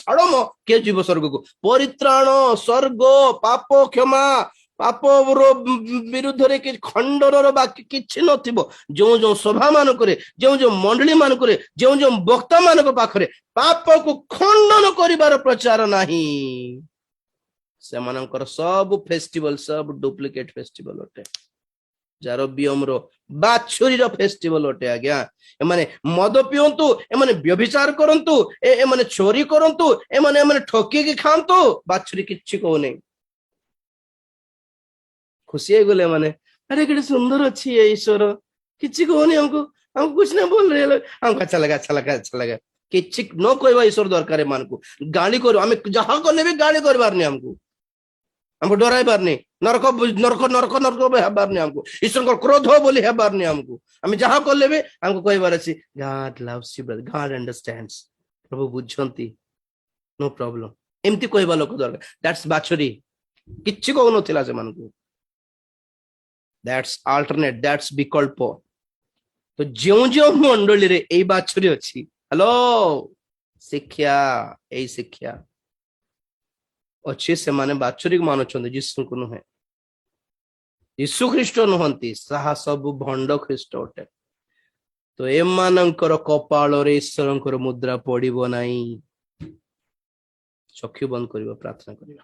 ଛାଡ଼ ମ କିଏ ଯିବ ସ୍ୱର୍ଗକୁ। ପରିତ୍ରାଣ, ସ୍ୱର୍ଗ, ପାପ କ୍ଷମା, ପାପର ବିରୁଦ୍ଧରେ କିଛି ଖଣ୍ଡନର ବାକ୍ୟ କିଛି ନଥିବ। ଯେଉଁ ଯେଉଁ ସଭା ମାନଙ୍କରେ, ଯେଉଁ ଯେଉଁ ମଣ୍ଡଳୀ ମାନଙ୍କରେ, ଯେଉଁ ଯେଉଁ ବକ୍ତା ମାନଙ୍କ ପାଖରେ ପାପକୁ ଖଣ୍ଡନ କରିବାର ପ୍ରଚାର ନାହିଁ, ସେମାନଙ୍କର ସବୁ ଫେଷ୍ଟିଭାଲ ସବୁ ଡୁପ୍ଲିକେଟ ଫେଷ୍ଟିଭାଲ ଅଟେ। ଜାରବିୟମର ବାଛୁରୀର ଫେଷ୍ଟିଭାଲ ଅଟେ ଆଜ୍ଞା। ଏମାନେ ମଦ ପିଅନ୍ତୁ, ଏମାନେ ବ୍ୟଭିଚାର କରନ୍ତୁ, ଏମାନେ ଚୋରି କରନ୍ତୁ, ଏମାନେ ଠକିକି ଖାଆନ୍ତୁ, ବାଛୁରୀ କିଛି କହୁନି। खुशी ହେଇଗଲେ ମାନେ अरे କେତେ ସୁନ୍ଦର ଅଛି ये ईश्वर, କିଛି କହୁନି हमको कुछ नहीं बोल रहे लोग, हमको अच्छा लगा अच्छा लगा अच्छा लगा। କିଛି ନ କହିବା ଈଶ୍ୱର ଦରକାର। ଏମାନଙ୍କୁ ଗାଳି କରୁ, ଆମେ ଯାହା କଲେ ବି ଗାଳି କରିବାରନି, हमको ଡରାଇବାରନି, ନରକ ନରକ ନରକ ନରକ ହେବାରନି, हमको ଈଶ୍ୱରଙ୍କ କ୍ରୋଧ ବୋଲି ହେବାରନି। ଆମେ ଯାହା କଲେ ବି ଆମକୁ କହିବାର ଅଛି God loves you brother, God understands, ପ୍ରଭୁ ବୁଝନ୍ତି, नो प्रॉब्लम, ଏମିତି କହିବା ଲୋକ ଦରକାର। ଦ୍ୟାଟ୍ସ ବାଛୁରୀ, କିଛି କହୁନଥିଲା ସେମାନଙ୍କୁ। That's alternate, that's ବିକଳ୍ପ। ତ ଯେଉଁ ଯେଉଁ ମଣ୍ଡଳୀରେ ଏଇ ବାଛୁରୀ ଅଛି, ହ୍ୟାଲୋ, ଶିକ୍ଷା, ଏଇ ଶିକ୍ଷା ଅଛି, ସେମାନେ ବାଛୁରୀକୁ ମାନୁଛନ୍ତି, ଯୀଶୁଙ୍କୁ ନୁହେଁ। ଯୀଶୁ ଖ୍ରୀଷ୍ଟ ନୁହନ୍ତି, ତାହା ସବୁ ଭଣ୍ଡ ଖ୍ରୀଷ୍ଟ ଅଟେ। ତ ଏମାନଙ୍କର କପାଳରେ ଈଶ୍ୱରଙ୍କର ମୁଦ୍ରା ପଡିବ ନାହିଁ। ଚକ୍ଷୁ ବନ୍ଦ କରିବା, ପ୍ରାର୍ଥନା କରିବା।